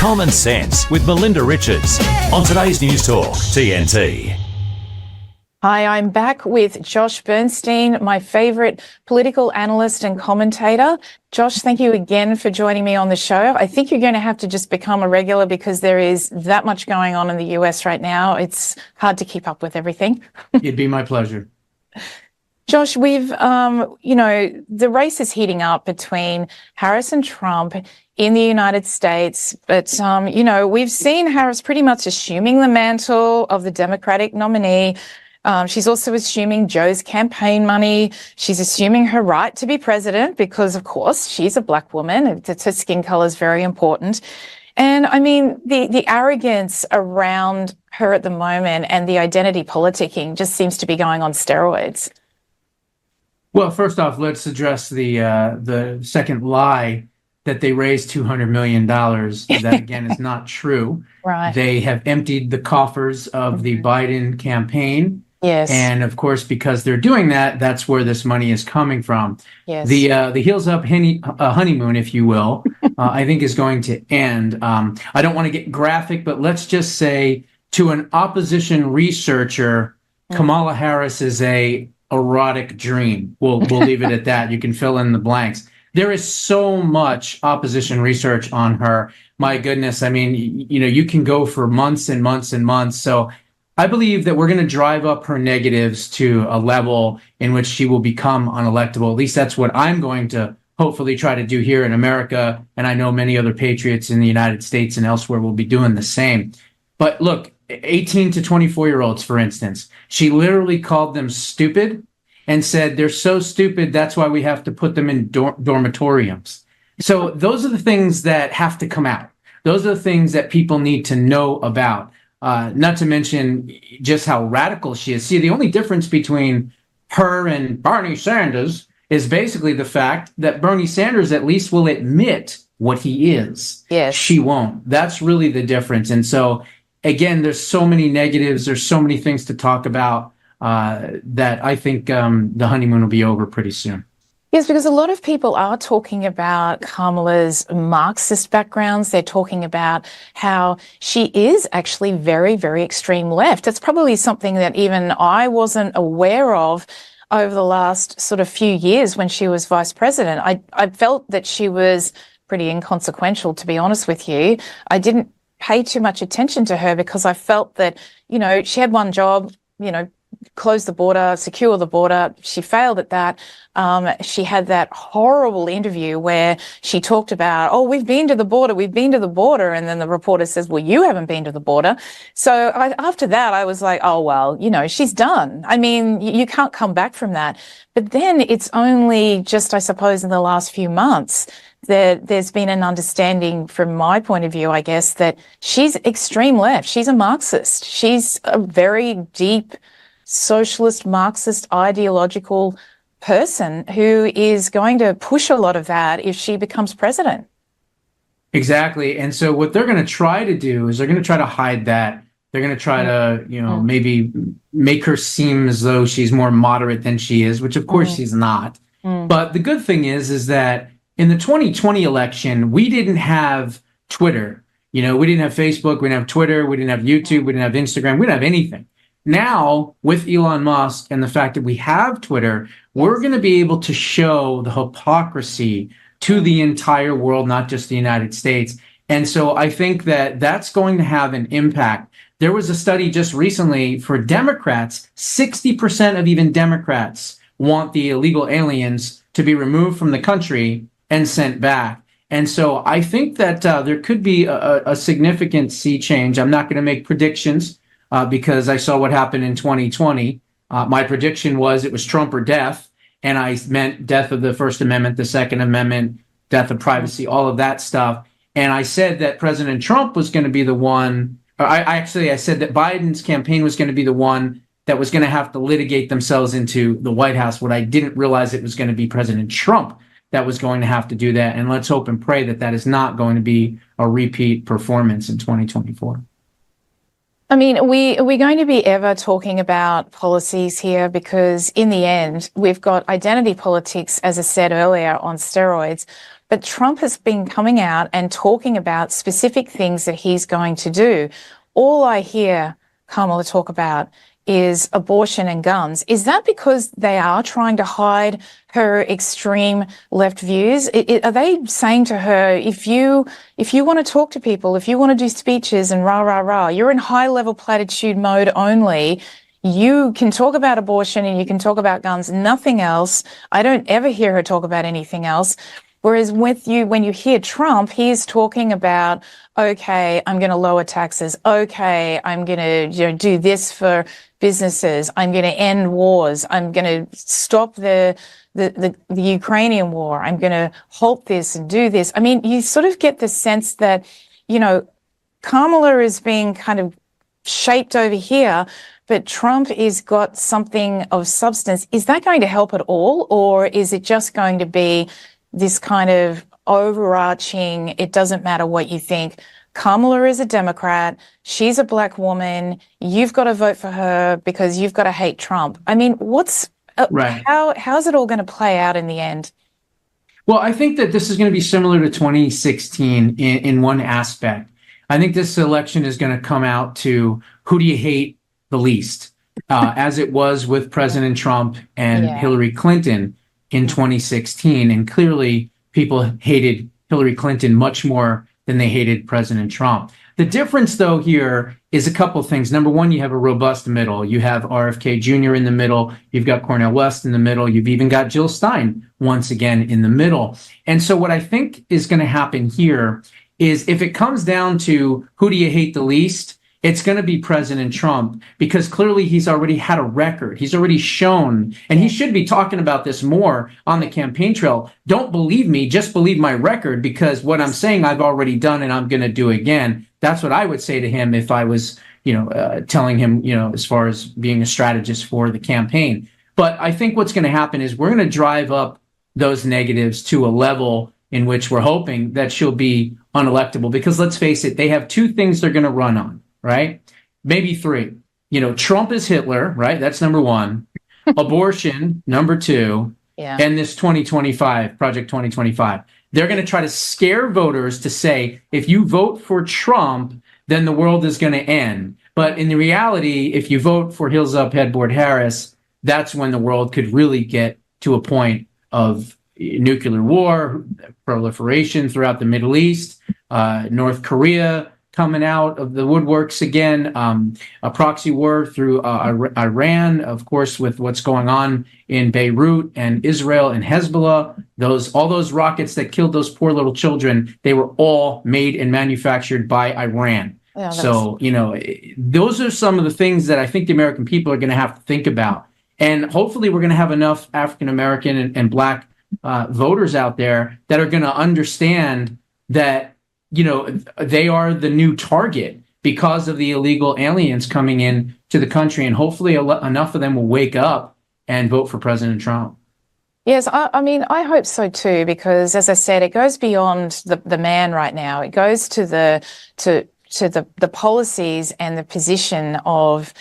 Common Sense with Melinda Richards on today's News Talk, TNT. Hi, I'm back with Josh Bernstein, my favourite political analyst and commentator. Josh, thank you again for joining me on the show. I think you're going to have to just become a regular because there is that much going on in the US right now. It's hard to keep up with everything. It'd be my pleasure. Josh, we've, the race is heating up between Harris and Trump in the United States. But, we've seen Harris pretty much assuming the mantle of the Democratic nominee. She's also assuming Joe's campaign money. She's assuming her right to be president because, of course, she's a black woman. Her skin color is very important. And I mean, the arrogance around her at the moment and the identity politicking just seems to be going on steroids. Well, first off, let's address the second lie that they raised $200 million. That, again, is not true. Right. They have emptied the coffers of the Biden campaign. Yes. And, of course, because they're doing that, that's where this money is coming from. Yes. The heels up honeymoon, if you will, I think is going to end. I don't want to get graphic, but let's just say to an opposition researcher, Kamala Harris is a erotic dream. We'll leave it at that. You can fill in the blanks. There is so much opposition research on her. My goodness. I mean, you can go for months and months and months. So I believe that we're going to drive up her negatives to a level in which she will become unelectable. At least that's what I'm going to hopefully try to do here in America. And I know many other patriots in the United States and elsewhere will be doing the same. But look, 18 to 24-year-olds, for instance, she literally called them stupid and said, they're so stupid, that's why we have to put them in dormitoriums. So those are the things that have to come out. Those are the things that people need to know about. Not to mention just how radical she is. See, the only difference between her and Bernie Sanders is basically the fact that Bernie Sanders at least will admit what he is. Yes. She won't. That's really the difference. And so, again, there's so many negatives. There's so many things to talk about that I think the honeymoon will be over pretty soon. Yes, because a lot of people are talking about Kamala's Marxist backgrounds. They're talking about how she is actually very, very extreme left. It's probably something that even I wasn't aware of over the last sort of few years when she was vice president. I felt that she was pretty inconsequential, to be honest with you. I didn't pay too much attention to her because I felt that, she had one job, close the border, secure the border. She failed at that. She had that horrible interview where she talked about, we've been to the border. And then the reporter says, well, you haven't been to the border. So after that, I was like, she's done. I mean, you can't come back from that. But then it's only just, I suppose, in the last few months that there's been an understanding from my point of view, I guess, that she's extreme left. She's a Marxist. She's a very deep socialist, Marxist, ideological person who is going to push a lot of that if she becomes president. Exactly. And so what they're going to try to do is they're going to try to hide that. They're going to try to, maybe make her seem as though she's more moderate than she is, which of course she's not. But the good thing is that in the 2020 election, we didn't have Twitter. We didn't have Facebook. We didn't have Twitter. We didn't have YouTube. We didn't have Instagram. We didn't have anything. Now, with Elon Musk and the fact that we have Twitter, we're going to be able to show the hypocrisy to the entire world, not just the United States. And so I think that that's going to have an impact. There was a study just recently for Democrats. 60% of even Democrats want the illegal aliens to be removed from the country and sent back. And so I think that there could be a significant sea change. I'm not going to make predictions. Because I saw what happened in 2020. My prediction was it was Trump or death, and I meant death of the First Amendment, the Second Amendment, death of privacy, all of that stuff. And I said that President Trump was going to be the one, I said that Biden's campaign was going to be the one that was going to have to litigate themselves into the White House. What I didn't realize it was going to be President Trump that was going to have to do that. And let's hope and pray that that is not going to be a repeat performance in 2024. I mean, are we going to be ever talking about policies here? Because in the end, we've got identity politics, as I said earlier, on steroids. But Trump has been coming out and talking about specific things that he's going to do. All I hear Kamala talk about is abortion and guns. Is that because they are trying to hide her extreme left views? Are they saying to her, if you want to talk to people, if you want to do speeches and rah, rah, rah, you're in high level platitude mode only. You can talk about abortion and you can talk about guns, nothing else. I don't ever hear her talk about anything else. Whereas when you hear Trump, he's talking about, okay, I'm going to lower taxes. Okay, I'm going to do this for businesses. I'm going to end wars. I'm going to stop the Ukrainian war. I'm going to halt this and do this. I mean, you sort of get the sense that, Kamala is being kind of shaped over here, but Trump is got something of substance. Is that going to help at all? Or is it just going to be this kind of overarching, it doesn't matter what you think. Kamala is a Democrat. She's a black woman. You've got to vote for her because you've got to hate Trump. I mean, right. How's it all going to play out in the end? Well, I think that this is going to be similar to 2016 in one aspect. I think this election is going to come out to who do you hate the least, as it was with President Trump and Hillary Clinton in 2016. And clearly, people hated Hillary Clinton much more than they hated President Trump. The difference, though, here is a couple of things. Number one, you have a robust middle. You have RFK Jr. in the middle. You've got Cornel West in the middle. You've even got Jill Stein once again in the middle. And so what I think is going to happen here is if it comes down to who do you hate the least, it's going to be President Trump, because clearly he's already had a record. He's already shown, and he should be talking about this more on the campaign trail. Don't believe me, just believe my record, because what I'm saying I've already done and I'm going to do again. That's what I would say to him if I was, telling him, as far as being a strategist for the campaign. But I think what's going to happen is we're going to drive up those negatives to a level in which we're hoping that she'll be unelectable, because let's face it, they have two things they're going to run on. Right? Maybe three. Trump is Hitler, right? That's number one. Abortion, number two. Yeah. And this 2025, Project 2025. They're going to try to scare voters to say, if you vote for Trump, then the world is going to end. But in the reality, if you vote for Heels Up, Headboard Harris, that's when the world could really get to a point of nuclear war, proliferation throughout the Middle East, North Korea coming out of the woodworks again, a proxy war through Iran, of course, with what's going on in Beirut and Israel and Hezbollah. All those rockets that killed those poor little children, they were all made and manufactured by Iran. Yeah, so, those are some of the things that I think the American people are going to have to think about. And hopefully we're going to have enough African-American and Black voters out there that are going to understand that they are the new target because of the illegal aliens coming in to the country. And hopefully enough of them will wake up and vote for President Trump. Yes, I mean, I hope so too, because as I said, it goes beyond the man right now. It goes to the policies and the position of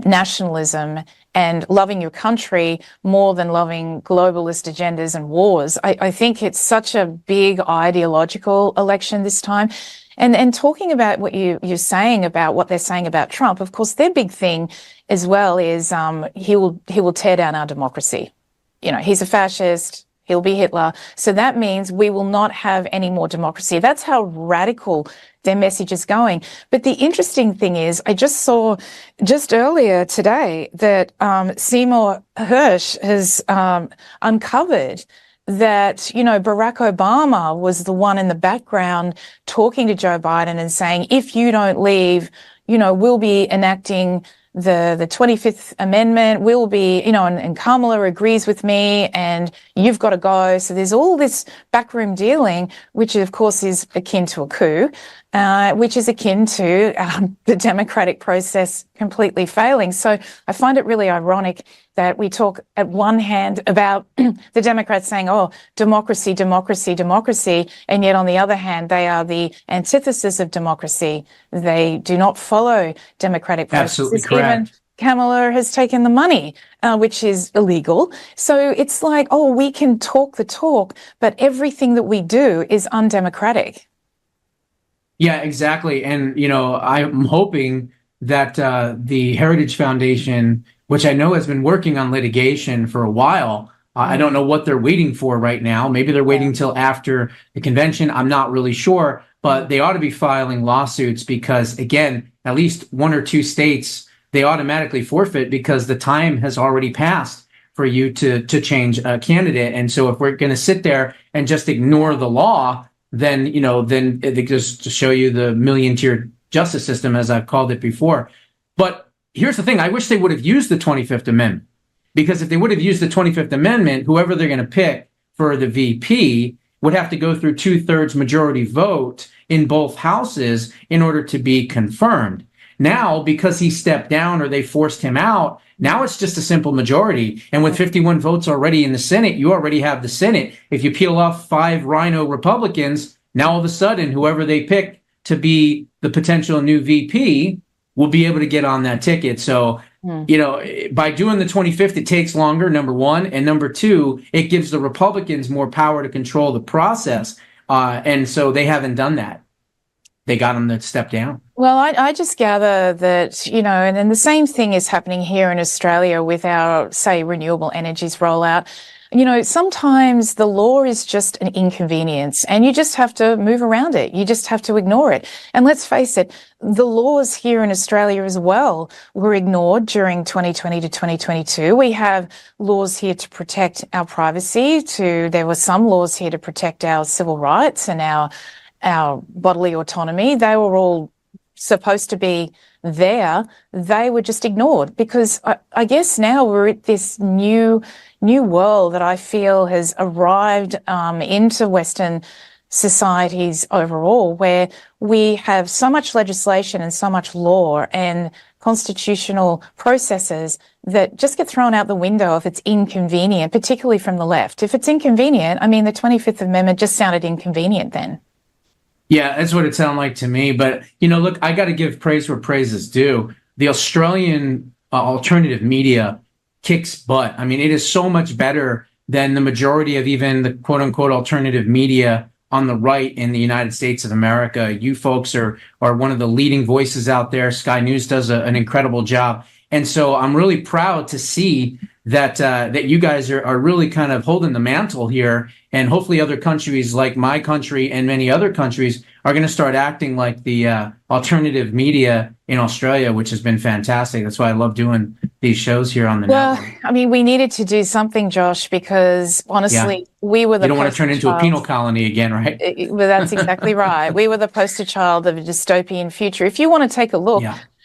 nationalism and loving your country more than loving globalist agendas and wars. I think it's such a big ideological election this time. And talking about what you're saying about what they're saying about Trump, of course, their big thing as well is he will tear down our democracy. He's a fascist. He'll be Hitler. So that means we will not have any more democracy. That's how radical their message is going. But the interesting thing is, I just saw just earlier today that Seymour Hersh has uncovered that, Barack Obama was the one in the background talking to Joe Biden and saying, if you don't leave, we'll be enacting the 25th Amendment, will be, and Kamala agrees with me and you've got to go. So there's all this backroom dealing, which of course is akin to a coup, which is akin to the democratic process completely failing. So I find it really ironic that we talk at one hand about the Democrats saying, oh, democracy, democracy, democracy. And yet on the other hand, they are the antithesis of democracy. They do not follow democratic processes. Absolutely correct. Kamala has taken the money, which is illegal. So it's like, oh, we can talk the talk, but everything that we do is undemocratic. Yeah, exactly. And, I'm hoping that the Heritage Foundation, which I know has been working on litigation for a while, I don't know what they're waiting for right now. Maybe they're waiting till after the convention. I'm not really sure, but they ought to be filing lawsuits because, again, at least one or two states, they automatically forfeit because the time has already passed for you to change a candidate. And so if we're going to sit there and just ignore the law, then it just to show you the million-tiered justice system, as I've called it before. But here's the thing: I wish they would have used the 25th Amendment, because if they would have used the 25th Amendment, whoever they're going to pick for the VP would have to go through 2/3 majority vote in both houses in order to be confirmed. Now, because he stepped down or they forced him out, now it's just a simple majority. And with 51 votes already in the Senate, you already have the Senate. If you peel off 5 Rhino Republicans, now all of a sudden, whoever they pick to be the potential new VP will be able to get on that ticket. So, by doing the 25th, it takes longer, number one. And number two, it gives the Republicans more power to control the process. And so they haven't done that. They got them to step down. Well, I just gather that, and then the same thing is happening here in Australia with our, say, renewable energies rollout. Sometimes the law is just an inconvenience and you just have to move around it. You just have to ignore it. And let's face it, the laws here in Australia as well were ignored during 2020 to 2022. We have laws here to protect our privacy, there were some laws here to protect our civil rights and our bodily autonomy. They were all supposed to be there. They were just ignored because I guess now we're at this new world that I feel has arrived into Western societies overall, where we have so much legislation and so much law and constitutional processes that just get thrown out the window if it's inconvenient, particularly from the left. If it's inconvenient, I mean, the 25th Amendment just sounded inconvenient then. Yeah, that's what it sounded like to me. But, look, I got to give praise where praise is due. The Australian alternative media kicks butt. I mean, it is so much better than the majority of even the quote unquote alternative media on the right in the United States of America. You folks are one of the leading voices out there. Sky News does an incredible job. And so I'm really proud to see that you guys are really kind of holding the mantle here. And hopefully other countries like my country and many other countries are going to start acting like the alternative media in Australia, which has been fantastic. That's why I love doing these shows here on the network. Well, I mean, we needed to do something, Josh, because honestly, we were the You don't want to turn into a penal colony again, right? Well, that's exactly right. We were the poster child of a dystopian future. If you want to take a look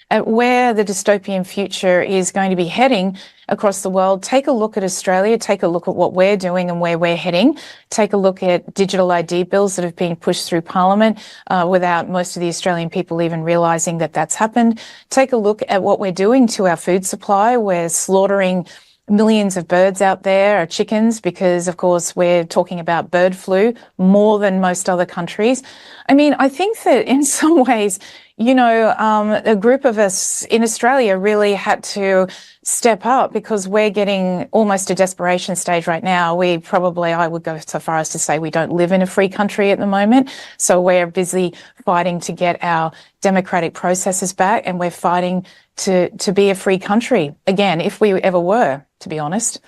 at where the dystopian future is going to be heading across the world, take a look at Australia, take a look at what we're doing and where we're heading, take a look at digital ID bills that have been pushed through Parliament without most of the Australian people even realising that that's happened. Take a look at what we're doing to our food supply. We're slaughtering millions of birds out there, or chickens, because of course we're talking about bird flu more than most other countries. I mean, I think that in some ways, a group of us in Australia really had to step up because we're getting almost a desperation stage right now. I would go so far as to say we don't live in a free country at the moment. So we're busy fighting to get our democratic processes back, and we're fighting to be a free country again, if we ever were, to be honest.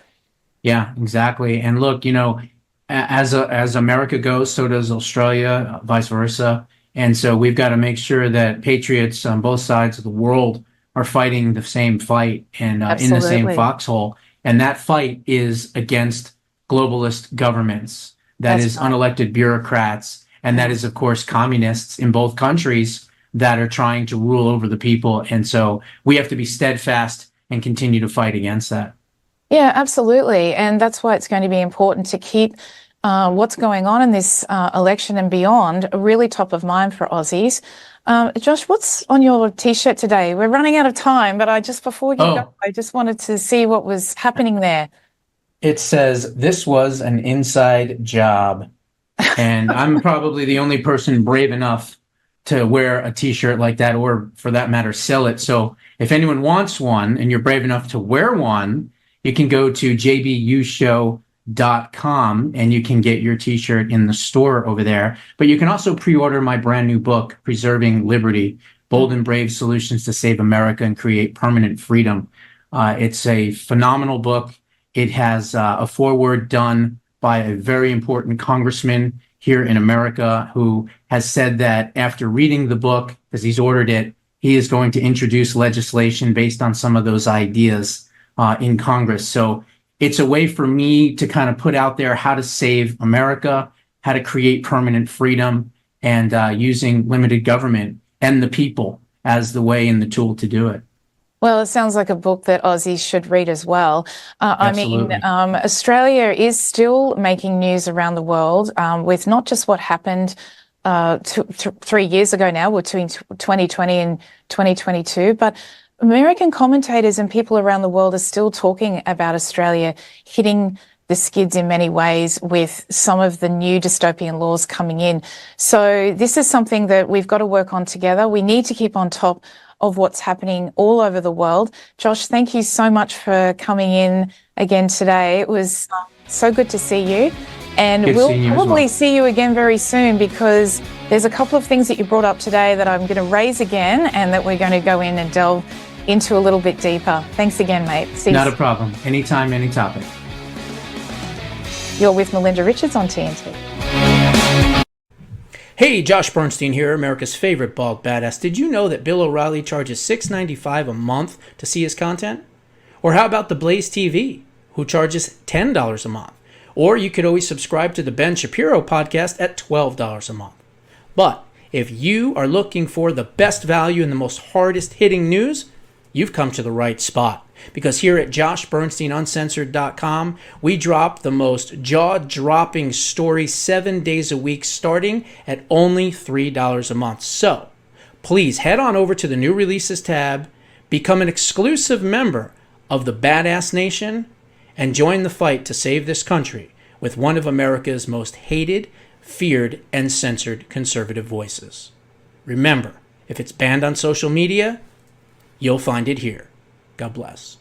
Yeah, exactly. And look, as America goes, so does Australia, vice versa. And so we've got to make sure that patriots on both sides of the world are fighting the same fight and in the same foxhole. And that fight is against globalist governments. That is unelected bureaucrats. And that is, of course, communists in both countries that are trying to rule over the people. And so we have to be steadfast and continue to fight against that. Yeah, absolutely. And that's why it's going to be important to keep what's going on in this election and beyond really top of mind for Aussies. Josh, what's on your T-shirt today? We're running out of time, but before you go, I just wanted to see what was happening there. It says, "This was an inside job." And I'm probably the only person brave enough to wear a t-shirt like that, or for that matter, sell it. So if anyone wants one and you're brave enough to wear one, you can go to jdushow.com and you can get your t-shirt in the store over there. But you can also pre-order my brand new book, Preserving Liberty: Bold and Brave Solutions to Save America and Create Permanent Freedom. It's a phenomenal book. It has a foreword done by a very important congressman here in America who has said that after reading the book, because he's ordered it, he is going to introduce legislation based on some of those ideas in Congress. So it's a way for me to kind of put out there how to save America, how to create permanent freedom, and using limited government and the people as the way and the tool to do it. Well, it sounds like a book that Aussies should read as well. Australia is still making news around the world with not just what happened 3 years ago now, between 2020 and 2022, but American commentators and people around the world are still talking about Australia hitting the skids in many ways with some of the new dystopian laws coming in. So this is something that we've got to work on together. We need to keep on top of what's happening all over the world. Josh, thank you so much for coming in again today. It was so good to see you. And we'll probably see you again very soon, because there's a couple of things that you brought up today that I'm going to raise again and that we're going to go in and delve into a little bit deeper. Thanks again, mate. See you Not a problem. Anytime, any topic. You're with Melinda Richards on TNT. Hey, Josh Bernstein here, America's favorite bald badass. Did you know that Bill O'Reilly charges $6.95 a month to see his content? Or how about the Blaze TV, who charges $10 a month? Or you could always subscribe to the Ben Shapiro podcast at $12 a month. But if you are looking for the best value and the most hardest hitting news, you've come to the right spot. Because here at JoshBernsteinUncensored.com, we drop the most jaw-dropping stories 7 days a week, starting at only $3 a month. So please head on over to the new releases tab, become an exclusive member of the Badass Nation, and join the fight to save this country with one of America's most hated, feared, and censored conservative voices. Remember, if it's banned on social media, you'll find it here. God bless.